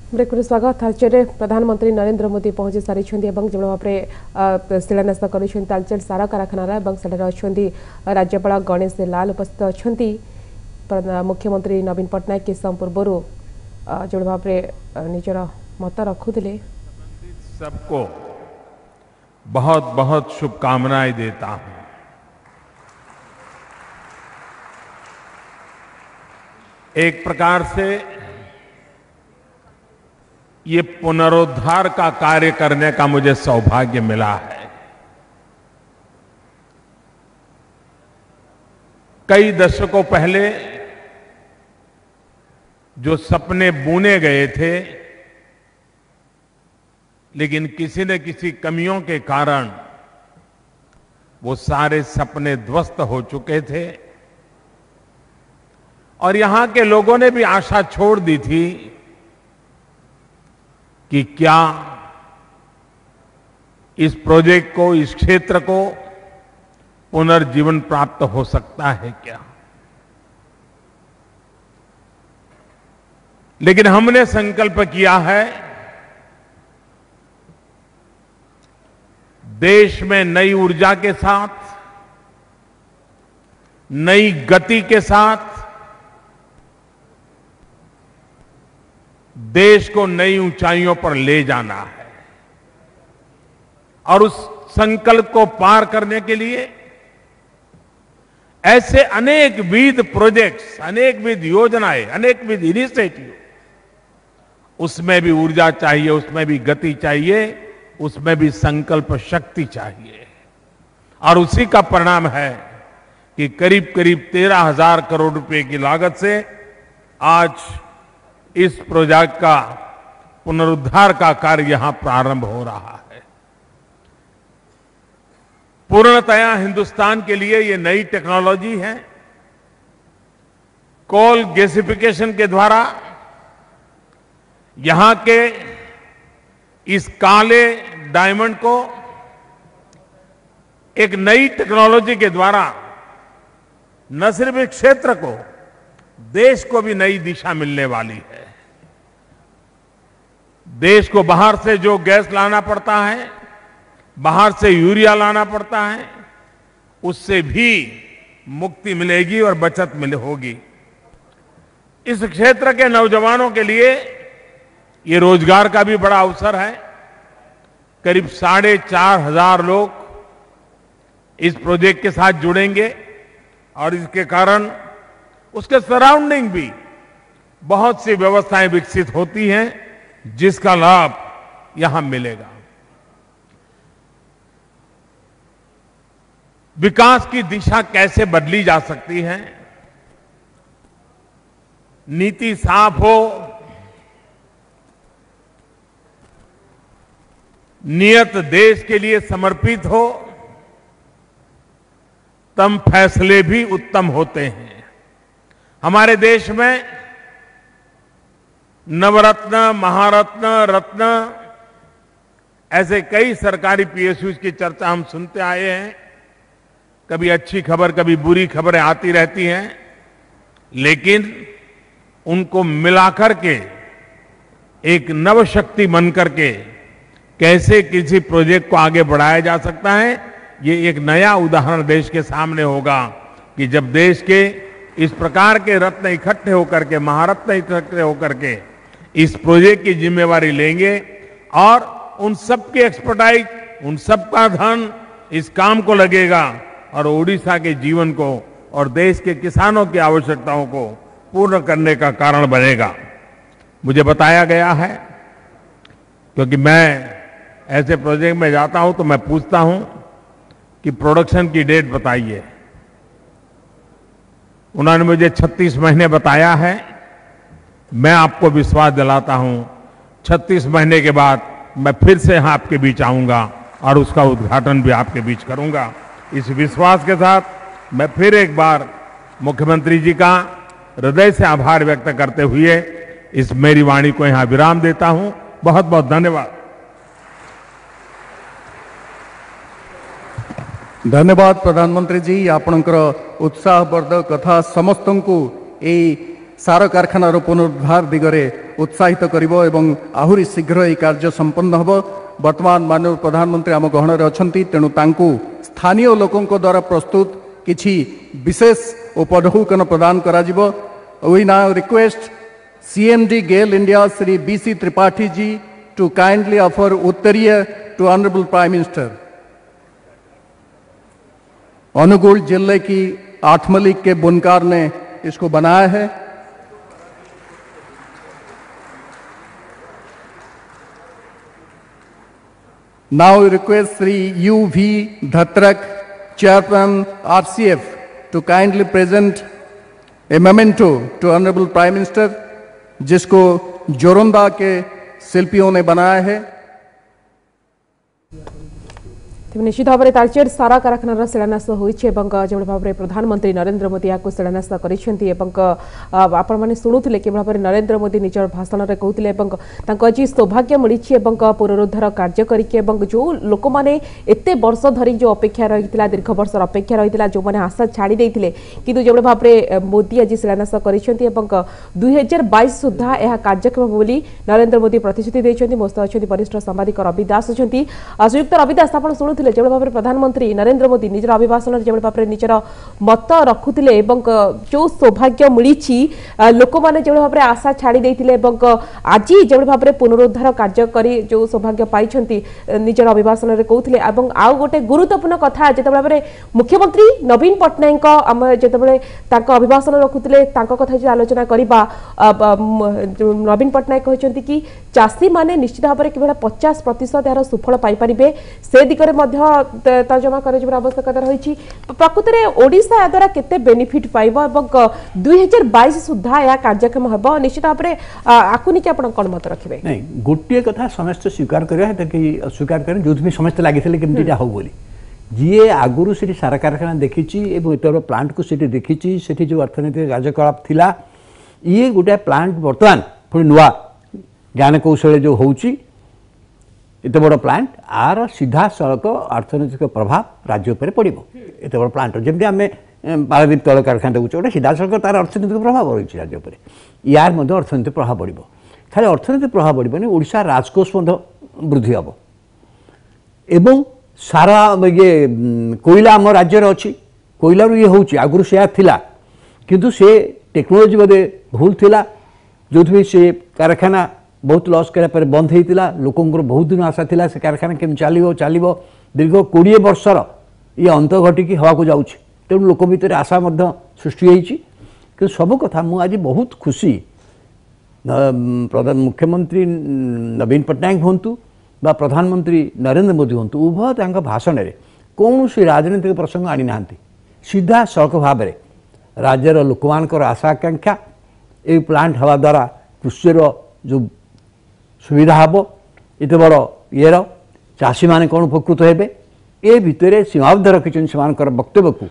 Break पर स्वागत। तालचेर प्रधानमंत्री नरेंद्र मोदी पहुंची सारी जो भाव में शिलान्यास कर तालचेर सारा कारखानार अच्छा राज्यपाल गणेश लाल उपस्थित अच्छा मुख्यमंत्री नवीन पट्टनायक किस पूर्वर जो भाव में निजर मत रखुले। सबको बहुत बहुत शुभकामनाएं देता हूं। एक प्रकार से ये पुनरुद्धार का कार्य करने का मुझे सौभाग्य मिला है। कई दशकों पहले जो सपने बुने गए थे, लेकिन किसी न किसी कमियों के कारण वो सारे सपने ध्वस्त हो चुके थे और यहां के लोगों ने भी आशा छोड़ दी थी कि क्या इस प्रोजेक्ट को, इस क्षेत्र को पुनर्जीवन प्राप्त हो सकता है क्या। लेकिन हमने संकल्प किया है, देश में नई ऊर्जा के साथ, नई गति के साथ देश को नई ऊंचाइयों पर ले जाना है और उस संकल्प को पार करने के लिए ऐसे अनेकविध प्रोजेक्ट्स, अनेकविध योजनाएं, अनेकविध इनिशिएटिव, उसमें भी ऊर्जा चाहिए, उसमें भी गति चाहिए, उसमें भी संकल्प शक्ति चाहिए। और उसी का परिणाम है कि करीब करीब 13,000 करोड़ रुपए की लागत से आज इस प्रोजेक्ट का पुनरुद्धार का कार्य यहां प्रारंभ हो रहा है। पूर्णतया हिंदुस्तान के लिए ये नई टेक्नोलॉजी है। कोल गैसिफिकेशन के द्वारा यहां के इस काले डायमंड को एक नई टेक्नोलॉजी के द्वारा न सिर्फ इस क्षेत्र को, देश को भी नई दिशा मिलने वाली है। देश को बाहर से जो गैस लाना पड़ता है, बाहर से यूरिया लाना पड़ता है, उससे भी मुक्ति मिलेगी और बचत होगी। इस क्षेत्र के नौजवानों के लिए ये रोजगार का भी बड़ा अवसर है। करीब 4,500 लोग इस प्रोजेक्ट के साथ जुड़ेंगे और इसके कारण उसके सराउंडिंग भी बहुत सी व्यवस्थाएं विकसित होती हैं, जिसका लाभ यहां मिलेगा। विकास की दिशा कैसे बदली जा सकती है? नीति साफ हो, नियत देश के लिए समर्पित हो, तब फैसले भी उत्तम होते हैं। हमारे देश में नवरत्न, महारत्न, रत्न ऐसे कई सरकारी पीएसयूज की चर्चा हम सुनते आए हैं। कभी अच्छी खबर, कभी बुरी खबरें आती रहती हैं, लेकिन उनको मिलाकर के एक नव शक्ति बन करके कैसे किसी प्रोजेक्ट को आगे बढ़ाया जा सकता है, ये एक नया उदाहरण देश के सामने होगा कि जब देश के इस प्रकार के रत्न इकट्ठे होकर के, महारत्न इकट्ठे होकर के इस प्रोजेक्ट की जिम्मेवारी लेंगे और उन सबके एक्सपर्टाइज, उन सबका धन इस काम को लगेगा और ओडिशा के जीवन को और देश के किसानों की आवश्यकताओं को पूर्ण करने का कारण बनेगा। मुझे बताया गया है, क्योंकि मैं ऐसे प्रोजेक्ट में जाता हूं तो मैं पूछता हूं कि प्रोडक्शन की डेट बताइए। उन्होंने मुझे 36 महीने बताया है। मैं आपको विश्वास दिलाता हूं, 36 महीने के बाद मैं फिर से यहां आपके बीच आऊंगा और उसका उद्घाटन भी आपके बीच करूंगा। इस विश्वास के साथ मैं फिर एक बार मुख्यमंत्री जी का हृदय से आभार व्यक्त करते हुए इस मेरी वाणी को यहां विराम देता हूं। बहुत बहुत धन्यवाद। धन्यवाद प्रधानमंत्री जी, आपणकर उत्साहवर्धक कथा समस्त को सार कारखानार पुनरुद्धार दिगरे उत्साहित करिवो एवं आहुरी शीघ्र यह कार्य संपन्न हब। वर्तमान माननीय प्रधानमंत्री आम गहन अच्छी तेणु तांकु स्थानीय लोकों द्वारा प्रस्तुत किछि विशेष उपढौकन प्रदान करा जिवो। We now request CMD GAIL India Shri BC Tripathi ji to kindly offer Uttariya to Honorable Prime Minister। Angul जिले की आठमली के बुनकार ने इसको बनाया है। Now we request Shri UV Dhatrak, Chairman RCF, to kindly present a memento to Honorable Prime Minister, जिसको जोरंदा के शिल्पियों ने बनाया है। निश्चित भाव में तालचेर सारा कारखानार शिलान्यास होइछे एवं जो भाव में प्रधानमंत्री नरेंद्र मोदी या शिलान्यास करिसेंती एवं आपण माने सुनुथिले कि भाव में नरेंद्र मोदी निजर भाषण रे कहउथिले एवं तांको आज सौभाग्य मिलिछि एवं पुनरुद्धार कार्य करिके एवं जो लोक माने एते वर्ष धरि जो अपेक्षा रहितला दीर्घ वर्ष अपेक्षा रहितला जो माने आशा छाड़ी देथिले किंतु जो भाव में मोदी आज शिलान्यास करिसेंती एवं 2022 सुधा यह कार्यक्रम बोली नरेंद्र मोदी प्रतिश्रुति दैछंती। मोस्त अछंती वरिष्ठ सांबादिक रवि दास अछंती। संयुक्त रवि दास आपण सुनुथिले जो भाव में प्रधानमंत्री नरेंद्र मोदी निजर अभिभाषण जो भाव में निजर मत रखुले एवं जो सौभाग्य मिली लोक मैंने जो भाव में आशा छाड़ी देते आज जो भाव में पुनरुद्धार कार्य करी जो सौभाग्य पाई निजर अभिभाषण में कहते आउ गोटे गुरुत्वपूर्ण कथा जो भाव में मुख्यमंत्री नवीन पट्टनायक आम जो अभिभाषण रखुले कथा जो आलोचना करवा नवीन पट्टनायक कहते कि चाषी मैंने निश्चित भाव में केवल 50% यार सुफल पाइपर से दिगरे तर्जमा कर आवश्यकता रही। प्रकृति में ओडिशा द्वारा केते बेनिफिट पाइबो एवं 2022 सुधा या कार्यक्रम हेबो निश्चित भाव में आकु निके आपण कोन मत रखिबे। नहीं गोटे कथा समस्त स्वीकार करिया कि स्वीकार करें जो भी समस्त लागिथिले केमतिटा हो बोली जी आगुरु से सारा कारखाना देखी एवं एतर प्लांट को सेठी देखी सेठी जो अर्थनैतिक कार्यकलाप थिला ये गोटे प्लांट बर्तमान पुणी नुआ ज्ञान कौशल जो होउची एत बड़ प्लांट आर सीधा सड़क अर्थनैतिक प्रभाव राज्य पर पड़ो एत बड़ प्लांट जमी आम पारादीप तैल कारखाना देखुचे गोटे सीधा सड़क तार अर्थनैतिक प्रभाव रही राज्य पर यार अर्थनैतिक प्रभाव पड़ो खाली अर्थनैतिक प्रभाव पड़ोनी ओडिशा राजकोष वृद्धि हम एवं सारा ये कोयला आम राज्य अच्छी कोयलू ये हूँ आगुरी से किंतु से टेक्नोलोजी बोधे भूल थिला जो भी से कारखाना बहुत लॉस कर बंद होता लोक बहुत दिन आशा था से कारखाना केम चलो चलो दीर्घ 20 वर्षर ये अंत घटिकी हवा को जाऊँच तेणु लोक भितर आशा सृष्टि होती कि सब कथा मुझे बहुत खुशी मुख्यमंत्री नवीन पट्टनायक हूँ बा प्रधानमंत्री नरेंद्र मोदी हूँ उभय भाषण में कौन सी राजनीतिक प्रसंग आनी ना सीधा सड़क भाव में राज्यर लोक मानकर आशा आकांक्षा ये प्लांट हवा द्वारा कृषि जो सुविधा हम एत बड़ ये चाषी मैंने कौन उपकृत हे ए भितर सीमाबद्ध रखिंट से वक्तव्य को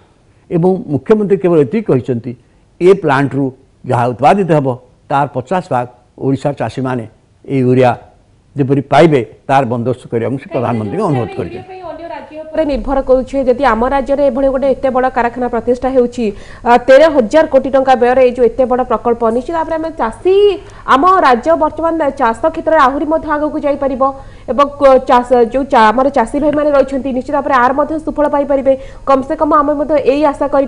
एवं मुख्यमंत्री केवल ये कहते ये प्लांट रु जहाँ उत्पादित हम तार 50% ओडिशा चाषी मैंने यूरिया जपरी पाइबे तार बंदोबस्त करने प्रधानमंत्री अनुरोध कर निर्भर करुच्छे आम राज्य में गोटे एत बड़ कारखाना प्रतिष्ठा हो 13,000 कोटी टंका व्यय जो एत बड़ प्रकल्प निश्चित भाव में चाषी आम राज्य बर्तमान चाष क्षेत्र में आहरी आगक जापर जो आम चाषी भाई मैंने रही निश्चित भाव में आर सुफल पाइपर कम से कम आम यही आशा कर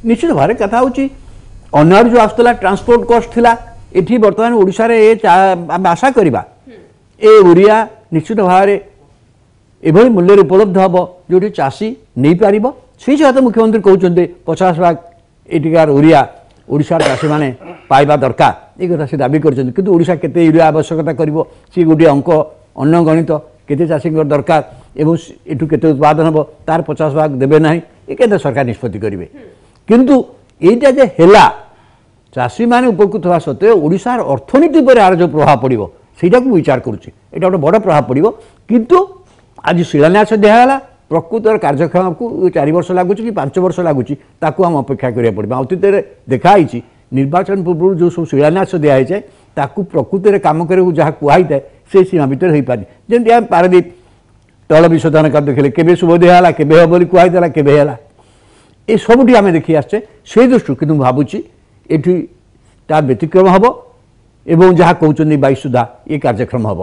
निश्चित भाव कथा हूँ अनार जो आसला ट्रांसपोर्ट कॉस्ट थिला एठी बर्तमान ओडिशा रे आम आशा करवा ए यूरिया निश्चित भाव में एभली मूल्य उपलब्ध हम जो चाषी नहीं पार से सहित मुख्यमंत्री कहते 50% एटिकार यूरिया ओडिशार चाषी मैंने पाइबा दरकार ये कथा से दाबी करते ओडिशा केते यूरिया आवश्यकता करिवो सी गोटे अंक अन्न गणित केते चाषी दरकार एवं एठू केते उत्पादन हम तार 50% देवे ना ये केंद्र सरकार निष्पत्ति करेंगे किंतु एटा जे हेला चाषी मैंने उपकृत होगा सत्वे ओडिशार अर्थनीति पर यार जो प्रभाव पड़ो सेटा को विचार करुच्चे यहाँ गोटे बड़ प्रभाव पड़ो किंतु आज शिलान्यास दिहला प्रकृतर कार्यक्रम को 4 वर्ष लगुच कि 5 वर्ष लगुच आम अपेक्षा करा पड़ा अतीत देखाई निर्वाचन पूर्व जो सब शिलान्यास दिखाई जाए ताकू प्रकृति में कम कर जहाँ कहुई था से सीमा भितर हो पारे जमी आम पारादीप तैल विशोधन कर देखिले केबे शुभ दिहला केबे हम कहुई ये सबुठी आम देखी आसचे से दृष्टि कि भावुची ये ता व्यतिक्रम हम एवं जहाँ कहते 22 सुधा ये कार्यक्रम हम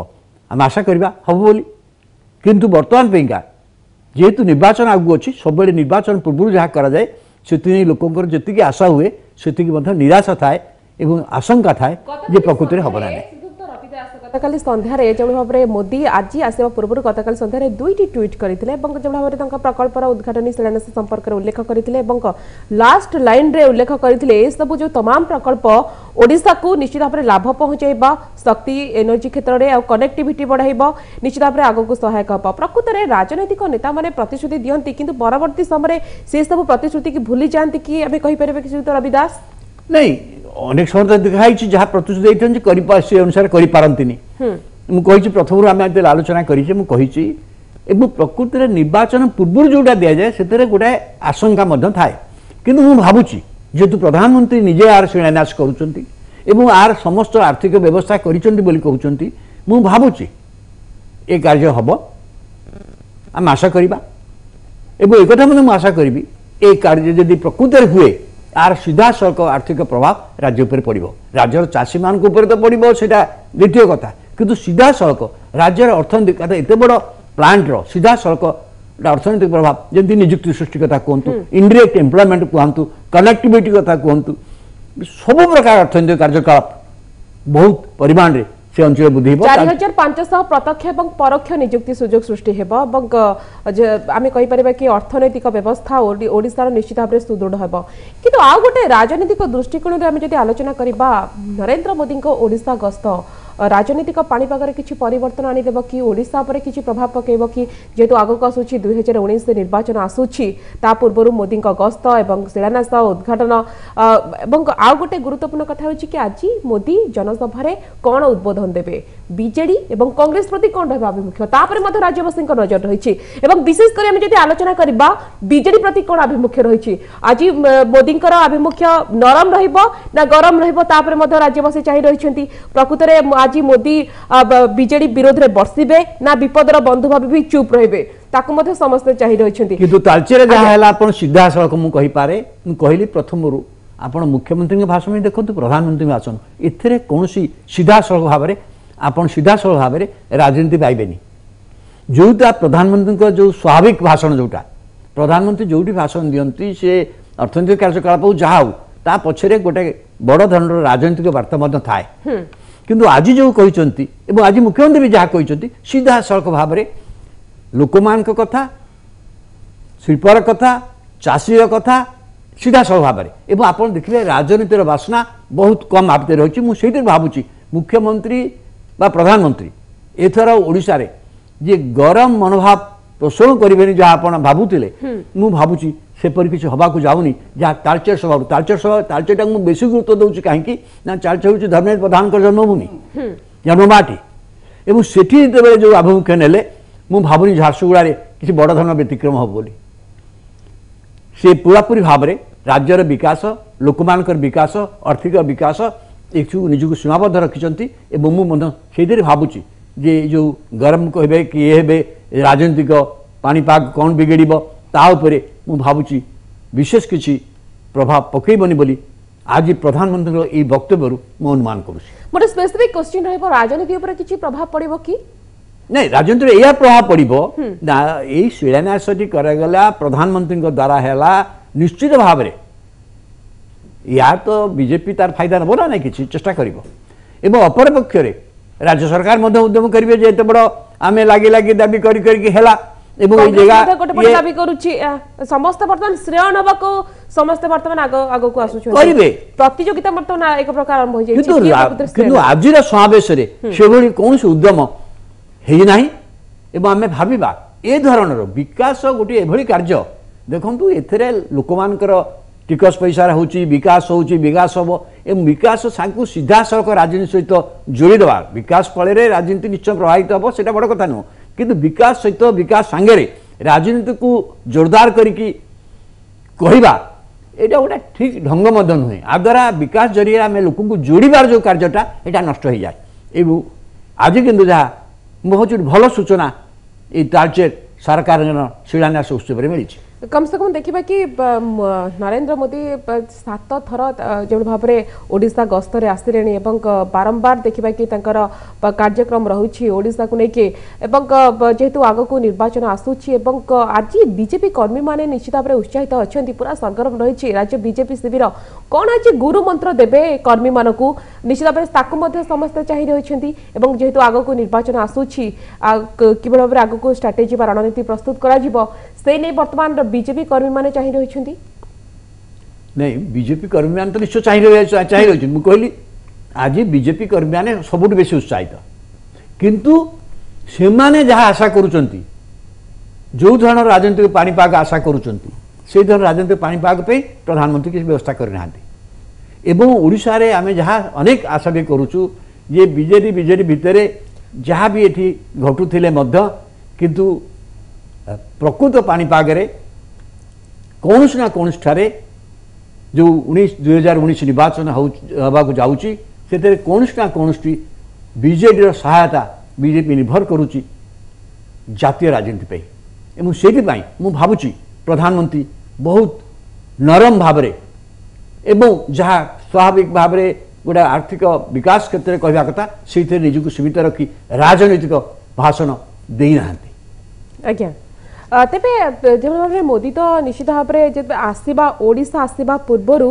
आम आशा करवा हम बोली किंतु वर्तमान पेगा जेहेतु निर्वाचन आगू अच्छी सब निर्वाचन पूर्व जहाँ कराए से लोकंर जी आशा हुए से निराशा थाए एवं आशंका थाए जे प्रकृति में हम ना गतकाली संध्यारे जो भाव में मोदी आज आसवा पूर्व गतकाली संध्यारे दुईटी ट्वीट करते जो भाव में प्रकल्पर उद्घाटन शिलान्यास संपर्क में उल्लेख करते लास्ट लाइन रे उल्लेख करते सब जो तमाम प्रकल्प ओडिशा को निश्चित भाव में लाभ पहुंचाइबा शक्ति एनर्जी क्षेत्र में कनेक्टिविटी बढ़ाइब निश्चित भाव में आगक सहायक हम प्रकृत में राजनैतिक नेता मैंने प्रतिश्रुति दिखती किंतु परवर्ती समय से सब प्रतिश्रुति की भूली जाती कि आम कहीपर कि रविदास नहीं अनेक समय दिखाई जहाँ प्रतिश्रुति देते से अनुसार करपारती मुझे प्रथम आम आलोचना करी प्रकृत में निर्वाचन पूर्व जोटा दि जाए से गोटे आशंका थाए किंतु मु भावुची जेहेतु प्रधानमंत्री निजे आर शिलान्यास करुँच आर समस्त आर्थिक व्यवस्था कहते मु भावुची ए कार्य हम आम आशा करवा एक आशा करी ए कार्य जदि प्रकृत हुए आर सीधा सड़क आर्थिक प्रभाव राज्य उपर पड़ो राज्यर चाषी मान तो पड़ो से द्वितीय कथा किंतु सीधा सड़क राज्यर अर्थनैतिक एत बड़ प्लांटर सीधा सड़क अर्थनैतिक प्रभाव जमी निजुक्ति सृष्टि कथा कहतु इनडायरेक्ट एम्प्लॉयमेंट कहतु कनेक्टिविटी कथा कहतु सब प्रकार अर्थनैतिक कार्यकलाप बहुत परिमाण से अंचल वृद्धि 4500 प्रत्यक्ष और परोक्ष निजुक्ति सुजोग सृष्टि आम कहीपर कि अर्थनैतिक व्यवस्था ओडिशार निश्चित भाव में सुदृढ़ हो कि आउ गोटे राजनीतिक दृष्टिकोण आम जब आलोचना करवा नरेंद्र मोदी ओडिशा गस्त राजनीतिक पाणीपाग किसी परिवर्तन आनीदेव कि ओडिशा पर किसी प्रभाव पकेब कि जेहेतु आगक आसूची 2019 निर्वाचन आसूची ता पूर्व मोदी गस्त और शिलान्यास उद्घाटन आउ गोटे गुरुत्वपूर्ण कथा कि आज मोदी जनसभा कौन उद्बोधन देवे बीजेडी और कांग्रेस प्रति कौन रहा आभिमुख्य राज्यवासी नजर रही विशेषकर आलोचना करवा बीजेडी प्रति कौन आभिमुख्य रही आज मोदी आभिमुख्य नरम ना गरम राज्यवासी चाह रही प्रकृत में आज मोदी बीजेडी विरोध में बर्षिबे ना विपदर बंधु भाव भी चुप रहिबे ताकु समस्त चाह रही किंतु तालचेर जहाँ सीधा सड़क मुझे कहीपे कहली प्रथम आप मुख्यमंत्री भाषण में देखो प्रधानमंत्री भाषण एथिरे कौन सीधा सड़क भाव में आप सीधा सड़क भाव में राजनीति पाइबेनी जोटा प्रधानमंत्री जो स्वाभाविक भाषण जोटा प्रधानमंत्री जो भाषण दियंती से अर्थनैतिक कार्यकलाप जहाँ ता पछरे गोटे बड़ धरण राजनीतिक वार्ता थाए किंतु आज जो कहते आज मुख्यमंत्री भी जहाँ कहते सीधा सड़क भाव में लोक मान कथा शिल्पर कथा चाषीर कथा सीधा सड़क भाव में आप देखिए राजनीतिर बासना बहुत कम आप रही मुझे भावुँ मुख्यमंत्री बा प्रधानमंत्री एथर ओडिशा रे जे गरम मनोभाव पोषण करेंगे जहाँ आप भावुले मु भावुँ सेपरी किसी हवा को जाऊनी जहाँ तालचेर सभा तालचेर मुझे बेसी गुरुत्व दूसरी कहीं तालचेर हूँ धर्मेन्द्र प्रधान जन्मभूमि जन्ममाटी एवं सेठी जो आभिमुख्य नेले मु भावुनी झारसुगुड़ा किसी बड़ धरण व्यतिक्रम हम बोली से पूरापूरी भाव में राज्यर विकास लोक मानकर विकास आर्थिक विकास एक निजक सीमाबद्ध रखिंट मुझे भावुँ जे जो गरम कहे कि ये हे राजनीतिक पाणीपाग कौन बिगड़ ताऊपर मु भावुँ विशेष किसी प्रभाव पकईबनी बोली आज प्रधानमंत्री वक्तव्य मु अनुमान करुँ स्पेसिफिक क्वेश्चन रहिबो राजनीति ऊपर किछि प्रभाव पड़िबो कि नहीं राजनीति यह प्रभाव पड़ो ना यही शिलान्यास करागला प्रधानमंत्री द्वारा है निश्चित भाव में या तो बीजेपी तार फायदा नब ना कि चेष्टा कर अपर पक्ष राज्य सरकार उद्यम करेंगे जे एत बड़ आम लगे लगे दाबी दाबी करुछि समस्त वर्तमान श्रेय नबा को समस्त वर्तमान आगो को आसु करिवे प्रतियोगिता वर्तमान एक प्रकार आरंभ हो जाय किंतु आज समावेश रे से भली कौन से उद्यम है ना एवं आम भाविबा ए धरणर विकास गोटे एभली कार्य देखंतु एथरे लोकमानकर टिकस पैसा होची विकास होची विकास हम एवं विकास सांकु सीधा सड़क राजनीति सहित जोड़ीदेवा विकास फल राजनीति निश्चय प्रभावित हम से बड़ कथा नुह किंतु विकास सहित विकास सांगे राजनीति को जोरदार करिकी कहवा यहाँ गोटे ठीक ढंग नुहे आ द्वारा विकास जरिए आम लोक जोड़ार जो कार्यटा यहाँ नष्ट हो जाए एवं आज किंतु जहाँ बहुत भल सूचना ये तालचेर सरकार शिलान्यास उत्सव में मिली। कम से कम देखा कि नरेंद्र मोदी 7 थर जो भाव में ओडिशा गस्त आसिले बारंबार देखा कि कार्यक्रम रही ओडिशा को लेकिन जेहेतु आग को निर्वाचन आसूची आज बीजेपी कर्मी माने निश्चित भाव में उत्साहित अच्छा पूरा सरगरम रही राज्य बीजेपी शिविर कौन आज गुरु मंत्र देवे कर्मी मानक निश्चित भाव में समस्ते चाहिए रही जेहेतु आग को निर्वाचन आसूची कि भाव में आग को स्ट्राटेजी रणनीति प्रस्तुत कर से नहीं वर्तमान बीजेपी कर्मी माने चाहिए रही नहीं बीजेपी कर्मी मान तो निश्चय चाहिए रही मुझे कहली आज बीजेपी कर्मी मैंने सबुठ बेसी उत्साहित किंतु से माने जहाँ आशा करुचंती जो धरण राजनीतिक पानीपाग आशा करुचंती से धरण राजनीतिक पानीपाग पे प्रधानमंत्री किसी व्यवस्था करना एवं ओडिशा रे आमे जहाँ अनेक आशा भी करुचु ये बीजेडी भितर जहाँ भी ये घटुले किंतु प्रकृत पानीपाग कौन ना कौन ठारे जो 2019 निर्वाचन हवा जाऊँगी से कौन ना कौन बीजेडी सहायता बीजेपी निर्भर करुच्ची जातीय राजनीति पे एवं से मु भावुची प्रधानमंत्री बहुत नरम भाव एवं जहाँ स्वाभाविक भाव में गोटे आर्थिक विकास क्षेत्र में कहवा कथा से निजक सीमित रखी राजनैतिक भाषण देना आज्ञा तेरे जो भाव में मोदी तो निश्चित भाव में जब आसवा ओडिशा आसवा पूर्वर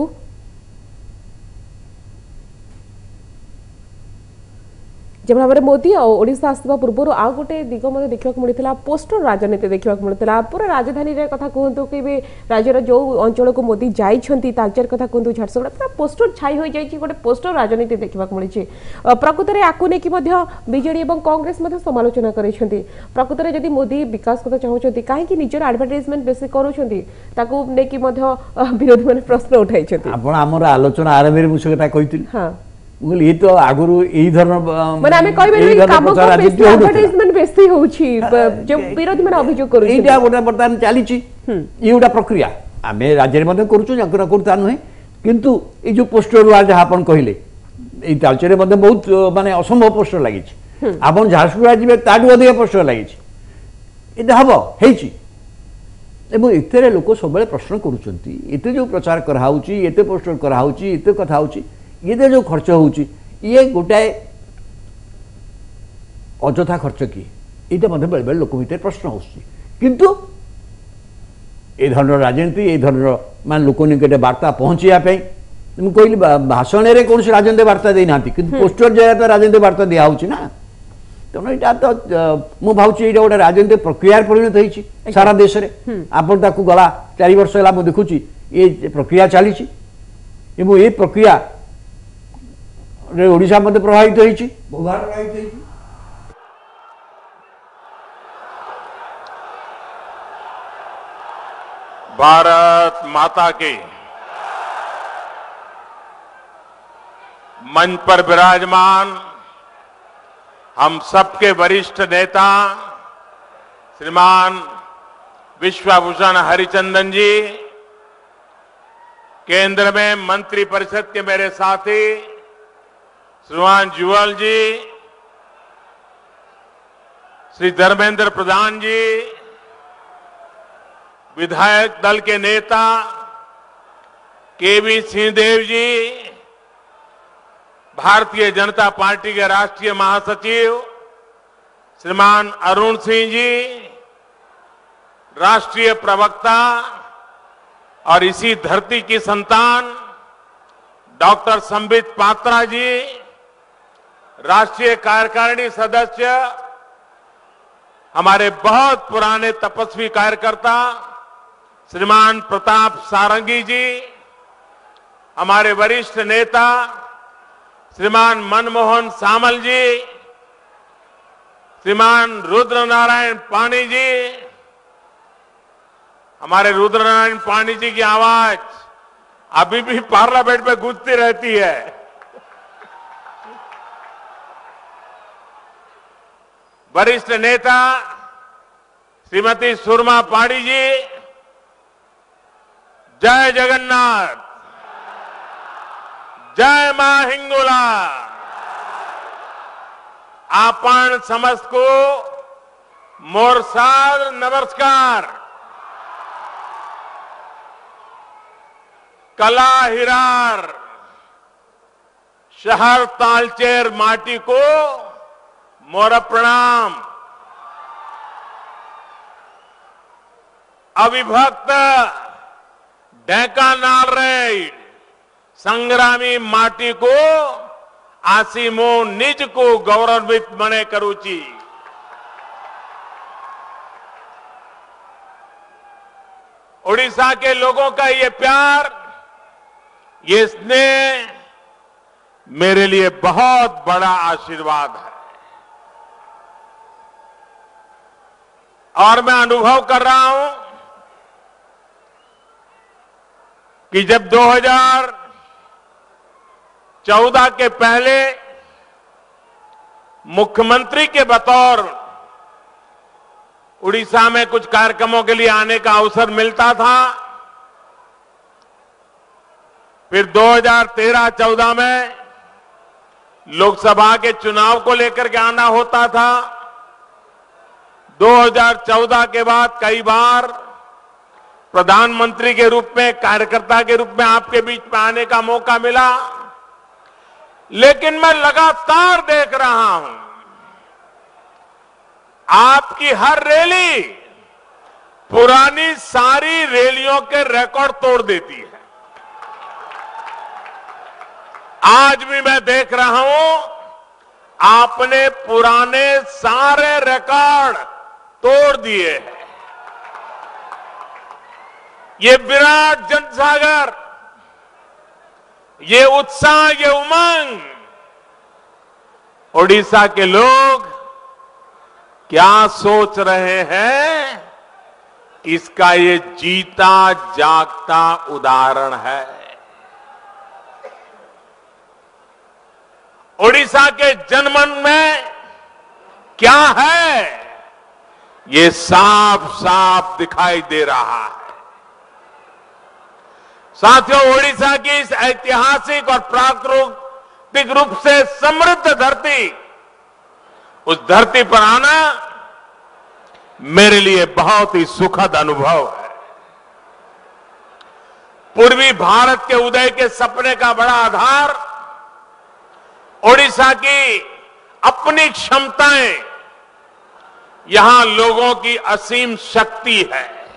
जब भाव में मोदी ओडिशा आसवा पूर्व आउ गोटे दिग देखा मिलता पोस्टर राजनीति देखा मिलता पूरा राजधानी कथा कहतु कि राज्यर जो अंचल को मोदी जाइछंती तालचेर कथा कहतु झारसुगुड़ा पूरा पोस्टर छाई हो जाए गोटे पोस्टर राजनीति देखा मिली प्रकृत में आपको लेकिन बीजेडी और कांग्रेस समालोचना कर प्रकृत में जदि मोदी विकास कथा चाहते कहीं निजर आडभर्टाइजमेंट बेसी करुँच विरोधी मैंने प्रश्न उठाई आलोचना आरंभ में मुझे कही हाँ ये तो आगुरु यही धरण माने हमें कहबे काम को एडवर्टाइजमेंट बेसी होउची जो विरोधी माने अभियोग करू एटा गोटा बर्तमान चालीची ये गोटा प्रक्रिया आमे राज्य रे मध्ये करूछु जंकर करता नहे किंतु ए जो पोस्टर वाला जहा अपन कहिले ए तालचेर रे मध्ये बहुत माने असंभव पोस्टर लागिची आपण झारसुगुड़ा जिबे ताडू अधिक पोस्टर लागिची एटा हबो हेची एवं एतेरे लोक सबले प्रश्न करूचंती एते जो प्रचार कराउची एते पोस्टर कराउची एते कथा होची ये जो खर्च होची ये गोटाए अजथा खर्च किए यहाँ मतलब बेले बेले लोक भर प्रश्न किंतु ए धरण राजनीति ये धरण मान लोक निकटे वार्ता पहुँचापी मुझे कहली भाषण में कौन राजनीति वार्ता देना कि पोस्टर जगह तो राजनीति वार्ता दिया ना तेणु यहाँ तो मुझे भावी ये गोटे राजनीतिक प्रक्रिया परिणत होती सारा देश में आपन गला 4 वर्ष है मुझे देखुची ये प्रक्रिया चली ये प्रक्रिया ओडिशा मध्य प्रभावित होती भारत माता के मंच पर विराजमान हम सबके वरिष्ठ नेता श्रीमान विश्वभूषण हरिचंदन जी, केंद्र में मंत्रिपरिषद के मेरे साथी श्रीमान जुवल जी, श्री धर्मेंद्र प्रधान जी, विधायक दल के नेता केवी सिंहदेव जी, भारतीय जनता पार्टी के राष्ट्रीय महासचिव श्रीमान अरुण सिंह जी, राष्ट्रीय प्रवक्ता और इसी धरती की संतान डॉक्टर संबित पात्रा जी, राष्ट्रीय कार्यकारिणी सदस्य हमारे बहुत पुराने तपस्वी कार्यकर्ता श्रीमान प्रताप सारंगी जी, हमारे वरिष्ठ नेता श्रीमान मनमोहन सामल जी, श्रीमान रुद्र नारायण पाणी जी, हमारे रुद्र नारायण पाणी जी की आवाज अभी भी पार्लियामेंट में गूंजती रहती है। वरिष्ठ नेता श्रीमती सुरमा पाणी जी, जय जगन्नाथ, जय मां हिंगोला। आपण समस्त को मोर सादर नमस्कार। कलाहिरार शहर तालचेर माटी को मोर प्रणाम। अविभक्त ढेंकानाल संग्रामी माटी को आसीमो निज को गौरवित मने करूची। उड़ीसा के लोगों का ये प्यार, ये स्नेह मेरे लिए बहुत बड़ा आशीर्वाद है। और मैं अनुभव कर रहा हूं कि जब 2014 के पहले मुख्यमंत्री के बतौर उड़ीसा में कुछ कार्यक्रमों के लिए आने का अवसर मिलता था, फिर 2013-14 में लोकसभा के चुनाव को लेकर के आना होता था। 2014 के बाद कई बार प्रधानमंत्री के रूप में, कार्यकर्ता के रूप में आपके बीच में आने का मौका मिला। लेकिन मैं लगातार देख रहा हूं आपकी हर रैली पुरानी सारी रैलियों के रिकॉर्ड तोड़ देती है। आज भी मैं देख रहा हूं आपने पुराने सारे रिकॉर्ड तोड़ दिए हैं। ये विराट जनसागर, ये उत्साह, ये उमंग, उड़ीसा के लोग क्या सोच रहे हैं, इसका ये जीता जागता उदाहरण है। उड़ीसा के जनमन में क्या है, ये साफ साफ दिखाई दे रहा है। साथियों, उड़ीसा की इस ऐतिहासिक और प्राकृतिक रूप से समृद्ध धरती, उस धरती पर आना मेरे लिए बहुत ही सुखद अनुभव है। पूर्वी भारत के उदय के सपने का बड़ा आधार उड़ीसा की अपनी क्षमताएं, यहां लोगों की असीम शक्ति है।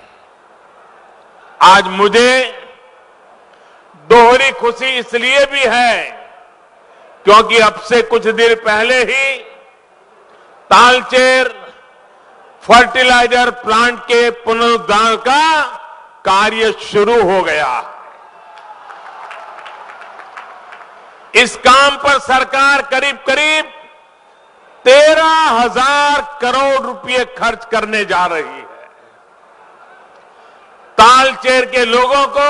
आज मुझे दोहरी खुशी इसलिए भी है क्योंकि अब से कुछ देर पहले ही तालचेर फर्टिलाइजर प्लांट के पुनरुद्धार का कार्य शुरू हो गया। इस काम पर सरकार करीब करीब 13,000 करोड़ रुपए खर्च करने जा रही है। तालचेर के लोगों को,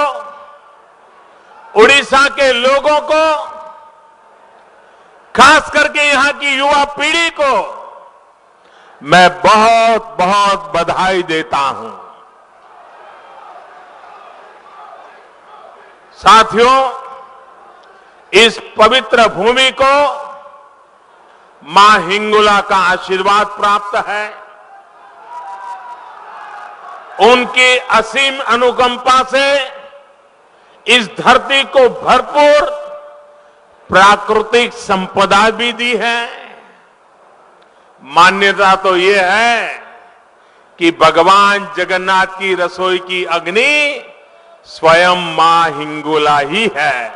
उड़ीसा के लोगों को, खास करके यहां की युवा पीढ़ी को मैं बहुत बहुत बधाई देता हूं। साथियों, इस पवित्र भूमि को मां हिंगोला का आशीर्वाद प्राप्त है। उनकी असीम अनुकंपा से इस धरती को भरपूर प्राकृतिक संपदा भी दी है। मान्यता तो ये है कि भगवान जगन्नाथ की रसोई की अग्नि स्वयं मां हिंगोला ही है।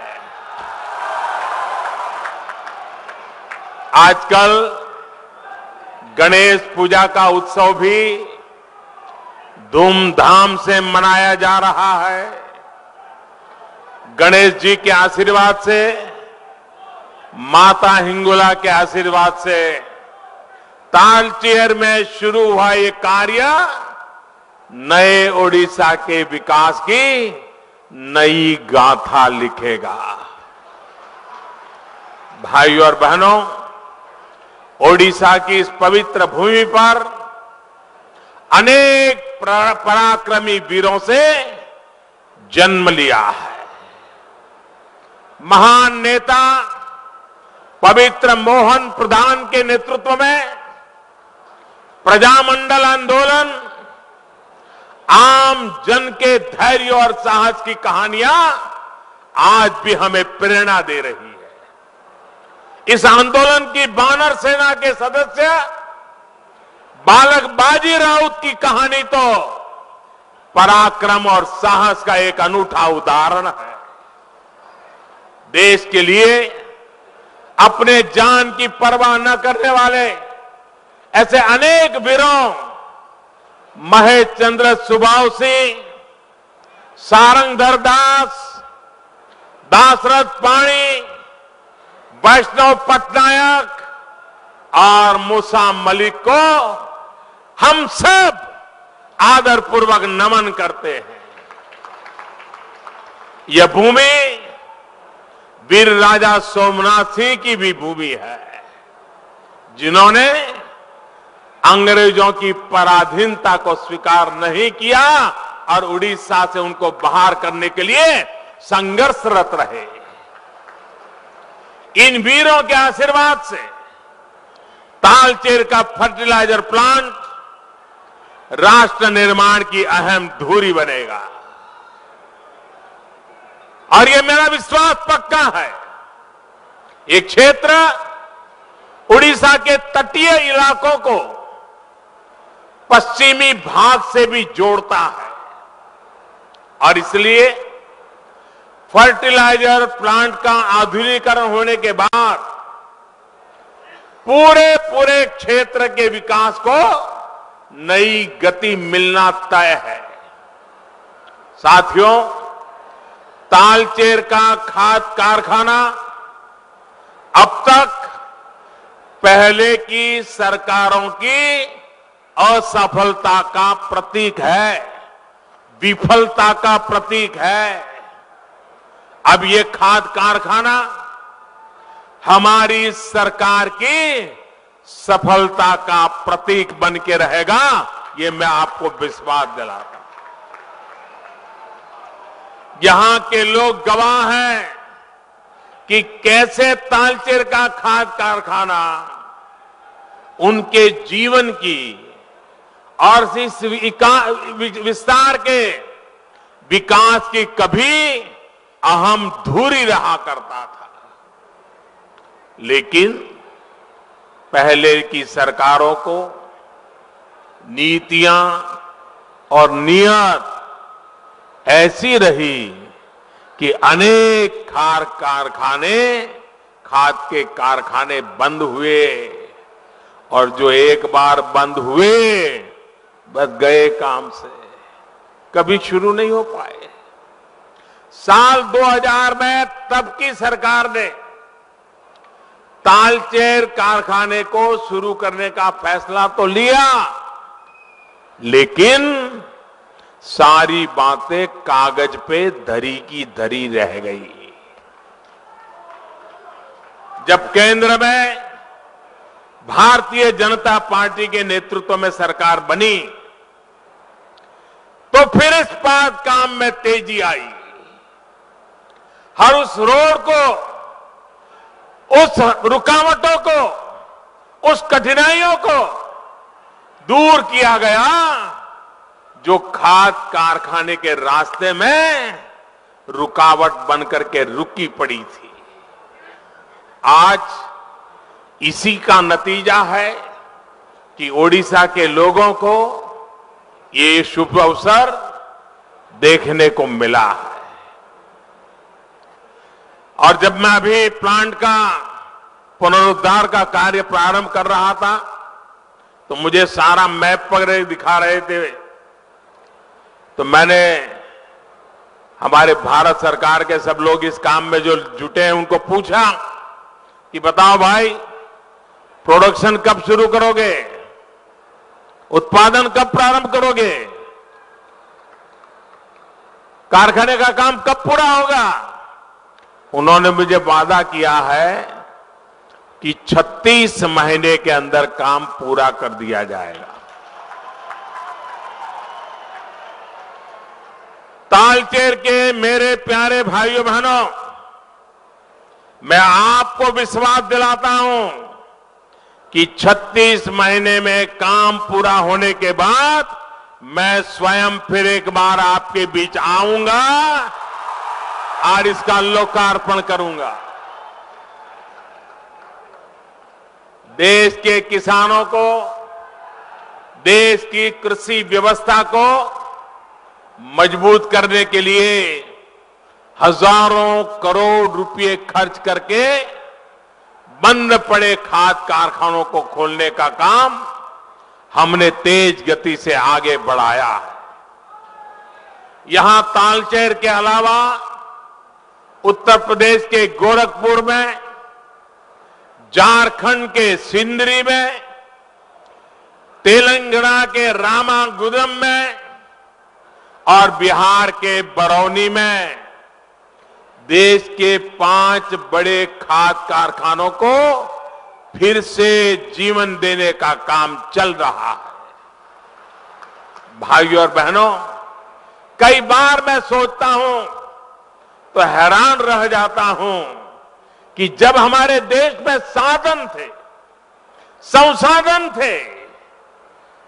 आजकल गणेश पूजा का उत्सव भी धूमधाम से मनाया जा रहा है। गणेश जी के आशीर्वाद से, माता हिंगोला के आशीर्वाद से तालचेर में शुरू हुआ ये कार्य नए ओडिशा के विकास की नई गाथा लिखेगा। भाइयों और बहनों, ओडिशा की इस पवित्र भूमि पर अनेक पराक्रमी वीरों से जन्म लिया है। महान नेता पवित्र मोहन प्रधान के नेतृत्व में प्रजामंडल आंदोलन आम जन के धैर्य और साहस की कहानियां आज भी हमें प्रेरणा दे रही है। इस आंदोलन की वानर सेना के सदस्य बालक बाजी राउत की कहानी तो पराक्रम और साहस का एक अनूठा उदाहरण है। देश के लिए अपने जान की परवाह न करने वाले ऐसे अनेक वीरों, महेश चंद्र सुबाव सिंह, सारंगधर दास, दाशरथ पाणी, वैष्णव पटनायक और मूसा मलिक को हम सब आदरपूर्वक नमन करते हैं। यह भूमि वीर राजा सोमनाथ सिंह की भी भूमि है, जिन्होंने अंग्रेजों की पराधीनता को स्वीकार नहीं किया और उड़ीसा से उनको बाहर करने के लिए संघर्षरत रहे। इन वीरों के आशीर्वाद से तालचेर का फर्टिलाइजर प्लांट राष्ट्र निर्माण की अहम धुरी बनेगा और यह मेरा विश्वास पक्का है। ये क्षेत्र उड़ीसा के तटीय इलाकों को पश्चिमी भाग से भी जोड़ता है और इसलिए फर्टिलाइजर प्लांट का आधुनिकीकरण होने के बाद पूरे क्षेत्र के विकास को नई गति मिलना तय है। साथियों, तालचेर का खाद कारखाना अब तक पहले की सरकारों की असफलता का प्रतीक है, विफलता का प्रतीक है। अब ये खाद कारखाना हमारी सरकार की सफलता का प्रतीक बन के रहेगा, ये मैं आपको विश्वास दिलाता हूं। यहां के लोग गवाह हैं कि कैसे तालचेर का खाद कारखाना उनके जीवन की और इस विस्तार के विकास की कभी अहम धुरी रहा करता था। लेकिन पहले की सरकारों को नीतियां और नियत ऐसी रही कि अनेक खाद के कारखाने बंद हुए और जो एक बार बंद हुए बस गए काम से, कभी शुरू नहीं हो पाए। साल 2000 में तब की सरकार ने तालचेर कारखाने को शुरू करने का फैसला तो लिया, लेकिन सारी बातें कागज पे धरी की धरी रह गई। जब केंद्र में भारतीय जनता पार्टी के नेतृत्व में सरकार बनी तो फिर इस बात काम में तेजी आई। हर उस रोड को, उस रुकावटों को, उस कठिनाइयों को दूर किया गया जो खाद कारखाने के रास्ते में रुकावट बनकर के रुकी पड़ी थी। आज इसी का नतीजा है कि ओडिशा के लोगों को ये शुभ अवसर देखने को मिला है। और जब मैं अभी प्लांट का पुनरुद्धार का कार्य प्रारंभ कर रहा था तो मुझे सारा मैप वगैरह दिखा रहे थे, तो मैंने हमारे भारत सरकार के सब लोग इस काम में जो जुटे हैं उनको पूछा कि बताओ भाई, प्रोडक्शन कब शुरू करोगे, उत्पादन कब प्रारंभ करोगे, कारखाने का काम कब पूरा होगा। उन्होंने मुझे वादा किया है कि 36 महीने के अंदर काम पूरा कर दिया जाएगा। तालचेर के मेरे प्यारे भाइयों बहनों, मैं आपको विश्वास दिलाता हूं कि 36 महीने में काम पूरा होने के बाद मैं स्वयं फिर एक बार आपके बीच आऊंगा आज इसका लोकार्पण करूंगा। देश के किसानों को, देश की कृषि व्यवस्था को मजबूत करने के लिए हजारों करोड़ रुपए खर्च करके बंद पड़े खाद कारखानों को खोलने का काम हमने तेज गति से आगे बढ़ाया है। यहां तालचेर के अलावा उत्तर प्रदेश के गोरखपुर में, झारखंड के सिंदरी में, तेलंगाना के रामागुंडम में और बिहार के बरौनी में देश के 5 बड़े खाद कारखानों को फिर से जीवन देने का काम चल रहा है। भाइयों और बहनों, कई बार मैं सोचता हूं तो हैरान रह जाता हूं कि जब हमारे देश में साधन थे, संसाधन थे,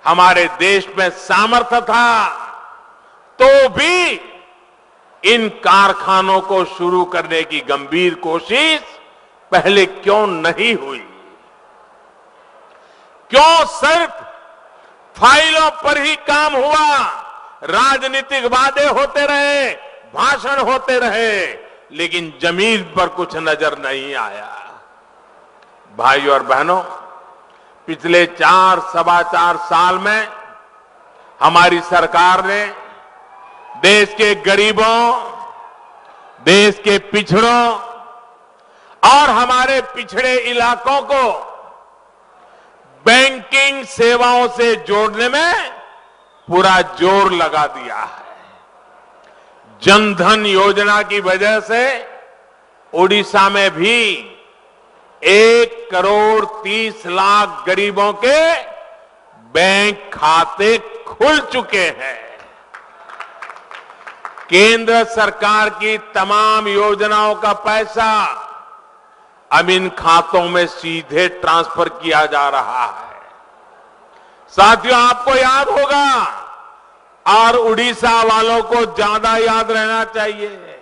हमारे देश में सामर्थ्य था, तो भी इन कारखानों को शुरू करने की गंभीर कोशिश पहले क्यों नहीं हुई? क्यों सिर्फ फाइलों पर ही काम हुआ? राजनीतिक वादे होते रहे, भाषण होते रहे, लेकिन जमीन पर कुछ नजर नहीं आया। भाइयों और बहनों, पिछले 4-4.25 साल में हमारी सरकार ने देश के गरीबों, देश के पिछड़ों और हमारे पिछड़े इलाकों को बैंकिंग सेवाओं से जोड़ने में पूरा जोर लगा दिया है। जनधन योजना की वजह से ओडिशा में भी 1,30,00,000 गरीबों के बैंक खाते खुल चुके हैं। केंद्र सरकार की तमाम योजनाओं का पैसा अब इन खातों में सीधे ट्रांसफर किया जा रहा है। साथियों, आपको याद होगा और उड़ीसा वालों को ज्यादा याद रहना चाहिए,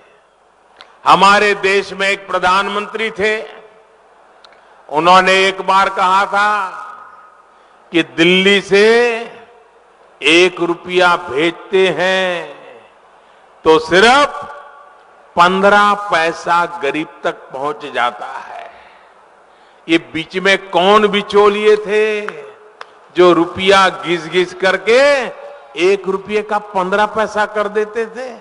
हमारे देश में एक प्रधानमंत्री थे, उन्होंने एक बार कहा था कि दिल्ली से 1 रुपया भेजते हैं तो सिर्फ 15 पैसा गरीब तक पहुंच जाता है। ये बीच में कौन बिचौलिए थे जो रुपया घिस घिस करके 1 रुपये का 15 पैसा कर देते थे?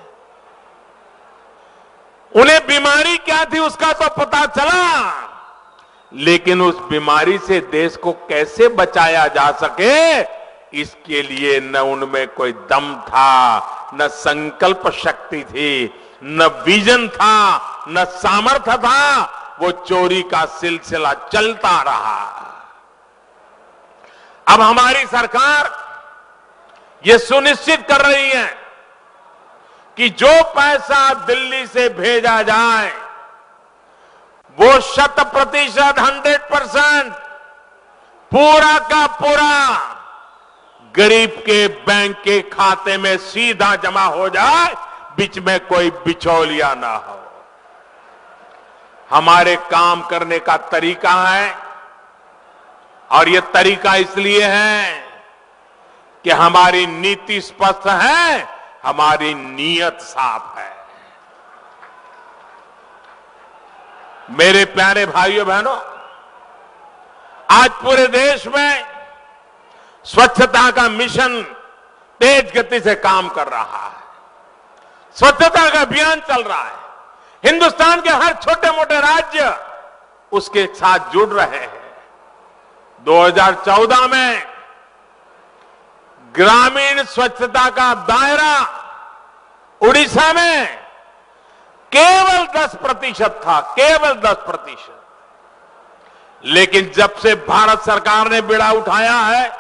उन्हें बीमारी क्या थी उसका तो पता चला, लेकिन उस बीमारी से देश को कैसे बचाया जा सके, इसके लिए न उनमें कोई दम था, न संकल्प शक्ति थी, न विजन था, न सामर्थ्य था। वो चोरी का सिलसिला चलता रहा। अब हमारी सरकार ये सुनिश्चित कर रही है कि जो पैसा दिल्ली से भेजा जाए वो 100% पूरा का पूरा गरीब के बैंक के खाते में सीधा जमा हो जाए, बीच में कोई बिचौलिया ना हो। हमारे काम करने का तरीका है, और ये तरीका इसलिए है कि हमारी नीति स्पष्ट है, हमारी नीयत साफ है। मेरे प्यारे भाइयों बहनों, आज पूरे देश में स्वच्छता का मिशन तेज गति से काम कर रहा है। स्वच्छता का अभियान चल रहा है। हिंदुस्तान के हर छोटे मोटे राज्य उसके साथ जुड़ रहे हैं। 2014 में ग्रामीण स्वच्छता का दायरा उड़ीसा में केवल 10% था, केवल 10%। लेकिन जब से भारत सरकार ने बीड़ा उठाया है,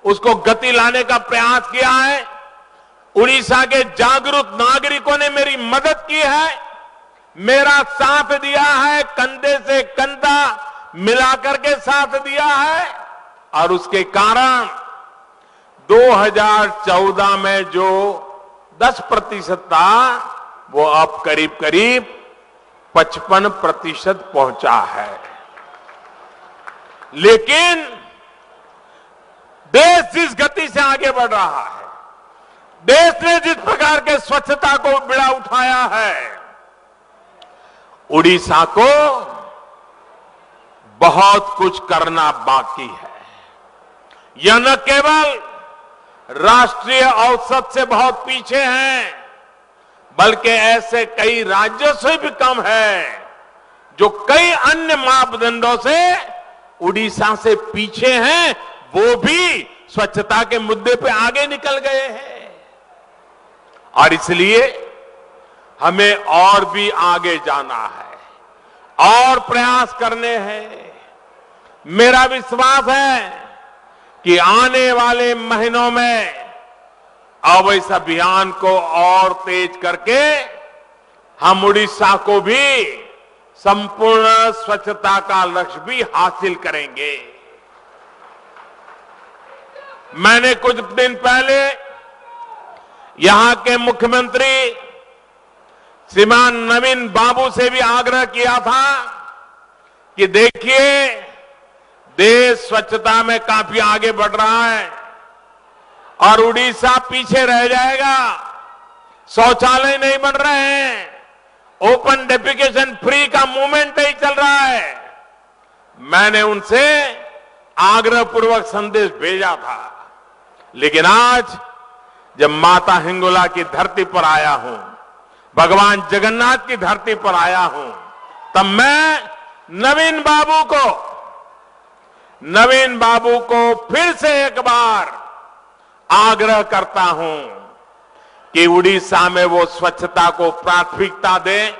उसको गति लाने का प्रयास किया है, उड़ीसा के जागरूक नागरिकों ने मेरी मदद की है, मेरा साथ दिया है, कंधे से कंधा मिलाकर के साथ दिया है, और उसके कारण 2014 में जो 10% था, वो अब करीब करीब 55% पहुंचा है। लेकिन देश जिस गति से आगे बढ़ रहा है, देश ने जिस प्रकार के स्वच्छता को बिड़ा उठाया है, उड़ीसा को बहुत कुछ करना बाकी है। यह न केवल राष्ट्रीय औसत से बहुत पीछे हैं, बल्कि ऐसे कई राज्यों से भी कम है जो कई अन्य मापदंडों से उड़ीसा से पीछे हैं, वो भी स्वच्छता के मुद्दे पे आगे निकल गए हैं। और इसलिए हमें और भी आगे जाना है और प्रयास करने हैं। मेरा विश्वास है कि आने वाले महीनों में अब इस अभियान को और तेज करके हम उड़ीसा को भी संपूर्ण स्वच्छता का लक्ष्य भी हासिल करेंगे। मैंने कुछ दिन पहले यहां के मुख्यमंत्री श्रीमान नवीन बाबू से भी आग्रह किया था कि देखिए, देश स्वच्छता में काफी आगे बढ़ रहा है और उड़ीसा पीछे रह जाएगा। शौचालय नहीं बन रहे हैं, ओपन डेफिकेशन फ्री का मूवमेंट नहीं चल रहा है। मैंने उनसे आग्रहपूर्वक संदेश भेजा था, लेकिन आज जब माता हिंगोला की धरती पर आया हूं, भगवान जगन्नाथ की धरती पर आया हूं, तब मैं नवीन बाबू को फिर से एक बार आग्रह करता हूं कि उड़ीसा में वो स्वच्छता को प्राथमिकता दें।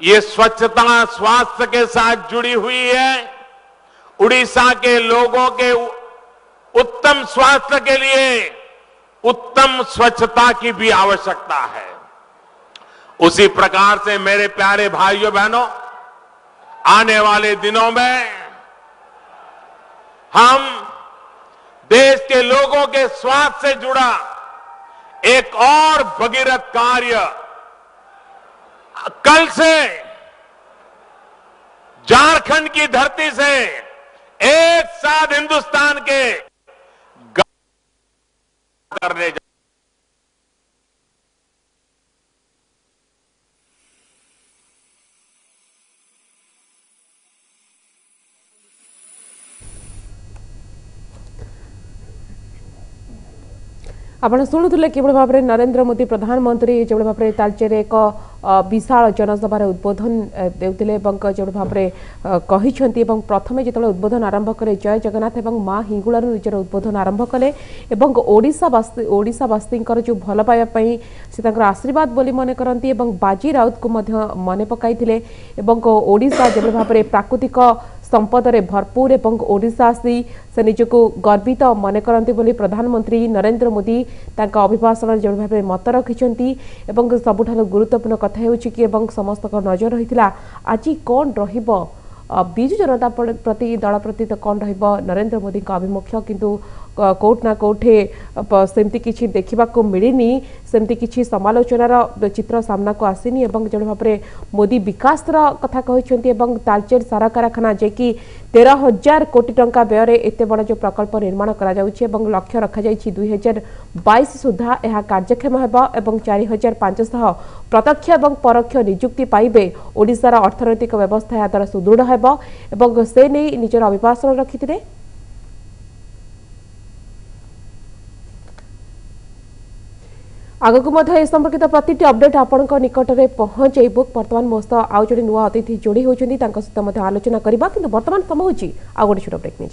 ये स्वच्छता स्वास्थ्य के साथ जुड़ी हुई है। उड़ीसा के लोगों के उत्तम स्वास्थ्य के लिए उत्तम स्वच्छता की भी आवश्यकता है। उसी प्रकार से मेरे प्यारे भाइयों बहनों, आने वाले दिनों में हम देश के लोगों के स्वास्थ्य से जुड़ा एक और भगीरथ कार्य कल से झारखंड की धरती से एक साथ हिंदुस्तान के करने जा आपण शुणुले किभଳି भाव नरेंद्र मोदी प्रधानमंत्री जो भाव तालचेर एक विशाल जनसभार उद्बोधन देउतिले जो भाव प्रथम जो उद्बोधन आरंभ करे जय जगन्नाथ और माँ हिंगुला निजर उद्बोधन आरंभ कले ओडिशावासी जो भल पाइबापी से आशीर्वाद बोली मन करती बाजी राउत को मन पकाई ओडिशा जो भाव प्राकृतिक संपदरे भरपूर एवं ओडिशासी से निजक गर्वित मन करती बोली प्रधानमंत्री नरेंद्र मोदी तांका अभिभाषण जो भाव मत रखिंट सबुठार गुरुत्वपूर्ण कथा होछि कि समस्त नजर रही आज कौन रहिबो बिजु जनता प्रति दल प्रति तो कौन रहिबो नरेंद्र मोदी का आभिमुख्य किंतु कोट ना कोठे सेमती किछि देखिबा को मिलिनी सेमती किछि समालोचनार चित्र सामना को आसीनी एवं जो भाव मोदी विकास कथा कहते तालचेर सारा कारखाना जे कि 13,000 कोटी टंका व्यय एत बड़ जो प्रकल्प निर्माण करा जाउछि एवं लक्ष्य रखा जाइछि 2022 सुधा यह कार्यक्षम हेबा एवं 4,500 प्रत्यक्ष एवं परोक्ष नियुक्ति पाइबे। ओडिशार अर्थनैतिक व्यवस्था या द्वारा सुदृढ़ हेबा एवं से नहीं निजर अभिभाषण रखिथिले। आगक ए संपर्कित प्रति अपडेट आपण निकट में पहुंचेबू। बर्तमान मो सह आउ जो नुआ अतिथि जोड़ी होती सहित आलोचना करवा, किंतु बर्तमान समय होची आ गोटे छोट ब्रेक नहीं।